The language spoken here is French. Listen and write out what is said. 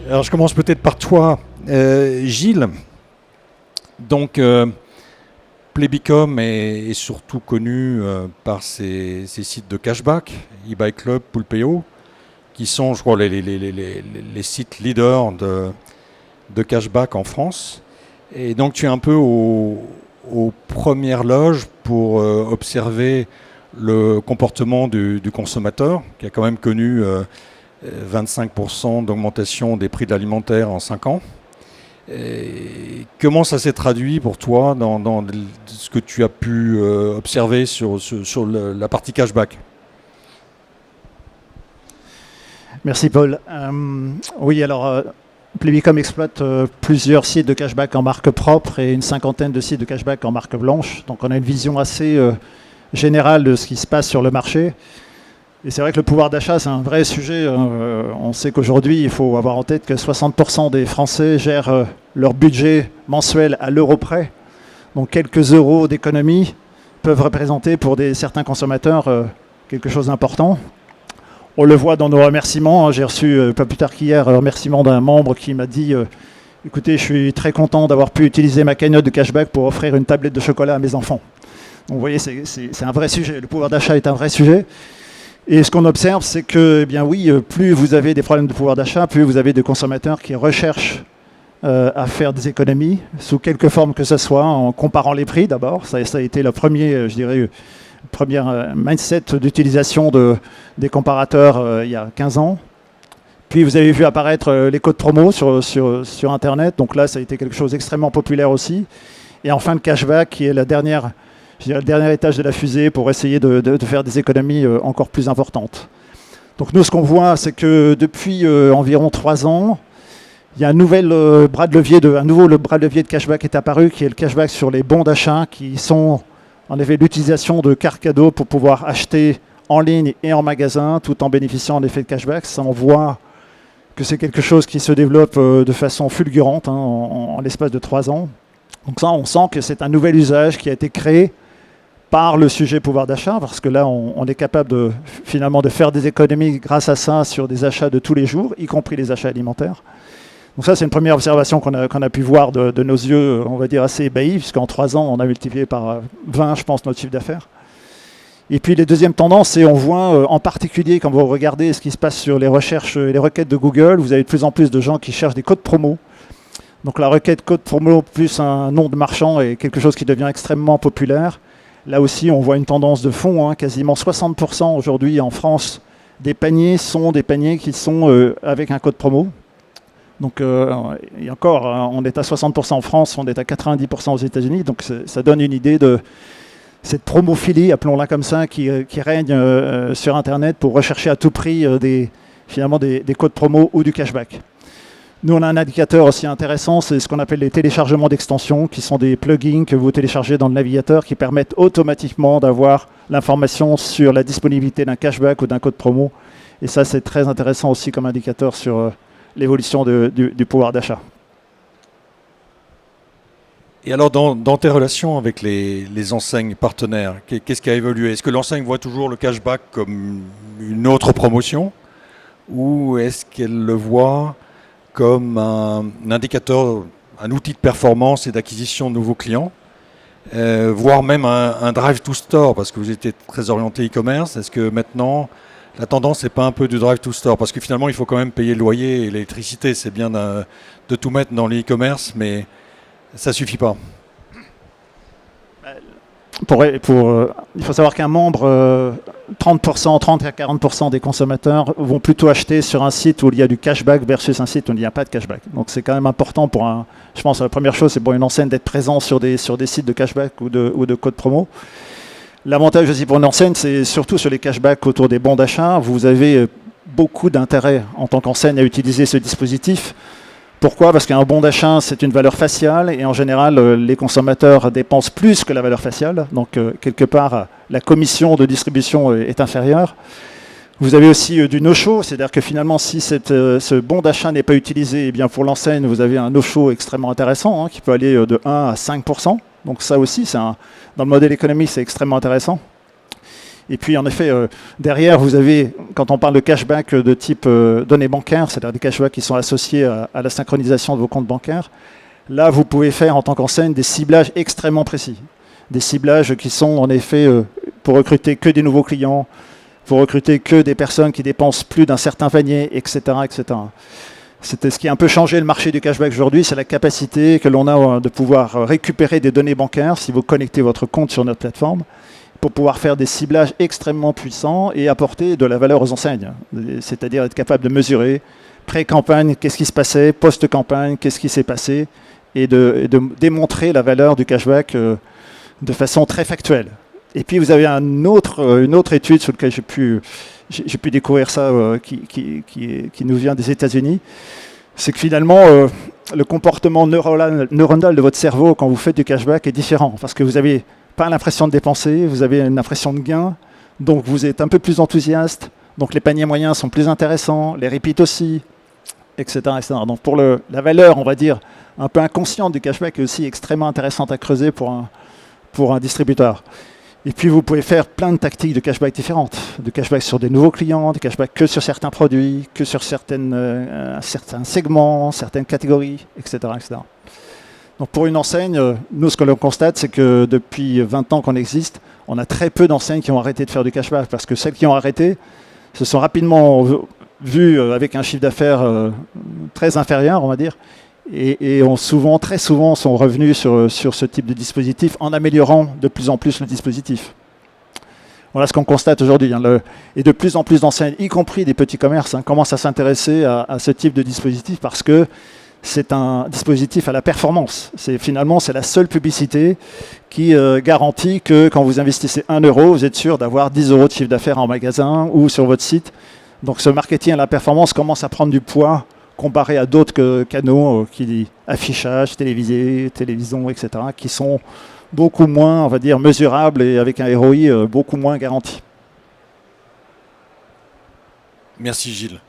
Alors je commence peut-être par toi, Gilles. Donc Plebicom est surtout connu par ses sites de cashback, eBay Club, Poolpeo, qui sont, je crois, les sites leaders de cashback en France. Et donc tu es un peu aux premières loges pour observer le comportement du consommateur, qui a quand même connu 25% d'augmentation des prix de l'alimentaire en 5 ans. Et comment ça s'est traduit pour toi dans ce que tu as pu observer sur la partie cashback? Merci Paul. Oui, alors Plebicom exploite plusieurs sites de cashback en marque propre et une cinquantaine de sites de cashback en marque blanche. Donc on a une vision assez générale de ce qui se passe sur le marché. Et c'est vrai que le pouvoir d'achat, c'est un vrai sujet. On sait qu'aujourd'hui, il faut avoir en tête que 60% des Français gèrent leur budget mensuel à l'euro près. Donc quelques euros d'économie peuvent représenter pour certains consommateurs quelque chose d'important. On le voit dans nos remerciements. J'ai reçu, pas plus tard qu'hier, un remerciement d'un membre qui m'a dit écoutez, je suis très content d'avoir pu utiliser ma cagnotte de cashback pour offrir une tablette de chocolat à mes enfants. Donc vous voyez, c'est un vrai sujet. Le pouvoir d'achat est un vrai sujet. Et ce qu'on observe, c'est que, eh bien oui, plus vous avez des problèmes de pouvoir d'achat, plus vous avez des consommateurs qui recherchent à faire des économies, sous quelque forme que ce soit, en comparant les prix d'abord. Ça a été le premier, je dirais, première mindset d'utilisation des comparateurs il y a 15 ans. Puis vous avez vu apparaître les codes promo sur Internet. Donc là, ça a été quelque chose d'extrêmement populaire aussi. Et enfin, le cashback, qui est le dernier étage de la fusée pour essayer de faire des économies encore plus importantes. Donc nous, ce qu'on voit, c'est que depuis environ 3 ans, il y a un nouveau bras de levier de cashback est apparu, qui est le cashback sur les bons d'achat, qui sont en effet l'utilisation de cartes cadeaux pour pouvoir acheter en ligne et en magasin, tout en bénéficiant en effet de cashback. Ça, on voit que c'est quelque chose qui se développe de façon fulgurante en l'espace de 3 ans. Donc ça, on sent que c'est un nouvel usage qui a été créé par le sujet pouvoir d'achat, parce que là, on est capable finalement de faire des économies grâce à ça sur des achats de tous les jours, y compris les achats alimentaires. Donc ça, c'est une première observation qu'on a pu voir de nos yeux, on va dire, assez ébahis, puisqu'en 3 ans, on a multiplié par 20, je pense, notre chiffre d'affaires. Et puis, les deuxièmes tendances, c'est on voit en particulier, quand vous regardez ce qui se passe sur les recherches et les requêtes de Google, vous avez de plus en plus de gens qui cherchent des codes promo. Donc la requête code promo plus un nom de marchand est quelque chose qui devient extrêmement populaire. Là aussi, on voit une tendance de fond. Quasiment 60% aujourd'hui en France des paniers sont des paniers qui sont avec un code promo. Donc, et encore, on est à 60% en France, on est à 90% aux États-Unis. Donc, ça donne une idée de cette promophilie, appelons-la comme ça, qui règne sur Internet pour rechercher à tout prix finalement des codes promo ou du cashback. Nous, on a un indicateur aussi intéressant, c'est ce qu'on appelle les téléchargements d'extensions, qui sont des plugins que vous téléchargez dans le navigateur qui permettent automatiquement d'avoir l'information sur la disponibilité d'un cashback ou d'un code promo. Et ça, c'est très intéressant aussi comme indicateur sur l'évolution du pouvoir d'achat. Et alors, dans tes relations avec les enseignes partenaires, qu'est-ce qui a évolué? Est-ce que l'enseigne voit toujours le cashback comme une autre promotion, ou est-ce qu'elle le voit comme un indicateur, un outil de performance et d'acquisition de nouveaux clients, voire même un drive to store, parce que vous étiez très orienté e-commerce? Est-ce que maintenant, la tendance n'est pas un peu du drive to store? Parce que finalement, il faut quand même payer le loyer et l'électricité. C'est bien de tout mettre dans l'e-commerce, mais ça ne suffit pas. Il faut savoir qu'un membre, 30 à 40% des consommateurs vont plutôt acheter sur un site où il y a du cashback versus un site où il n'y a pas de cashback. Donc c'est quand même important je pense que la première chose, c'est pour une enseigne d'être présent sur des sites de cashback ou de code promo. L'avantage aussi pour une enseigne, c'est surtout sur les cashbacks autour des bons d'achat. Vous avez beaucoup d'intérêt en tant qu'enseigne à utiliser ce dispositif. Pourquoi? Parce qu'un bon d'achat, c'est une valeur faciale et en général, les consommateurs dépensent plus que la valeur faciale. Donc, quelque part, la commission de distribution est inférieure. Vous avez aussi du no-show, c'est-à-dire que finalement, si ce bon d'achat n'est pas utilisé, eh bien pour l'enseigne, vous avez un no-show extrêmement intéressant qui peut aller de 1 à 5%. Donc ça aussi, dans le modèle économique, c'est extrêmement intéressant. Et puis en effet, derrière, vous avez, quand on parle de cashback de type données bancaires, c'est-à-dire des cashbacks qui sont associés à la synchronisation de vos comptes bancaires, là, vous pouvez faire en tant qu'enseigne des ciblages extrêmement précis. Des ciblages qui sont en effet pour recruter que des nouveaux clients, pour recruter que des personnes qui dépensent plus d'un certain panier, etc., etc. C'était ce qui a un peu changé le marché du cashback aujourd'hui, c'est la capacité que l'on a de pouvoir récupérer des données bancaires si vous connectez votre compte sur notre plateforme, pour pouvoir faire des ciblages extrêmement puissants et apporter de la valeur aux enseignes. C'est-à-dire être capable de mesurer pré-campagne, qu'est-ce qui se passait, post-campagne, qu'est-ce qui s'est passé, et de démontrer la valeur du cashback de façon très factuelle. Et puis vous avez une autre étude sur laquelle j'ai pu découvrir ça, qui nous vient des États-Unis. C'est que finalement, le comportement neuronal de votre cerveau quand vous faites du cashback est différent. Parce que vous n'avez pas l'impression de dépenser, vous avez une impression de gain. Donc vous êtes un peu plus enthousiaste. Donc les paniers moyens sont plus intéressants, les repeats aussi, etc., etc. Donc pour la valeur, on va dire, un peu inconsciente du cashback est aussi extrêmement intéressante à creuser pour un distributeur. Et puis vous pouvez faire plein de tactiques de cashback différentes, de cashback sur des nouveaux clients, de cashback que sur certains produits, que sur certains segments, certaines catégories, etc., etc. Donc pour une enseigne, nous ce que l'on constate, c'est que depuis 20 ans qu'on existe, on a très peu d'enseignes qui ont arrêté de faire du cashback, parce que celles qui ont arrêté se sont rapidement vues avec un chiffre d'affaires très inférieur, on va dire, et très souvent sont revenus sur ce type de dispositif en améliorant de plus en plus le dispositif. Voilà ce qu'on constate aujourd'hui. Et de plus en plus d'enseignes, y compris des petits commerces, commencent à s'intéresser à ce type de dispositif parce que c'est un dispositif à la performance. Finalement, c'est la seule publicité qui garantit que quand vous investissez 1 euro, vous êtes sûr d'avoir 10 euros de chiffre d'affaires en magasin ou sur votre site. Donc ce marketing à la performance commence à prendre du poids comparé à d'autres canaux affichage, télévision, etc., qui sont beaucoup moins, on va dire, mesurables et avec un ROI beaucoup moins garanti. Merci Gilles.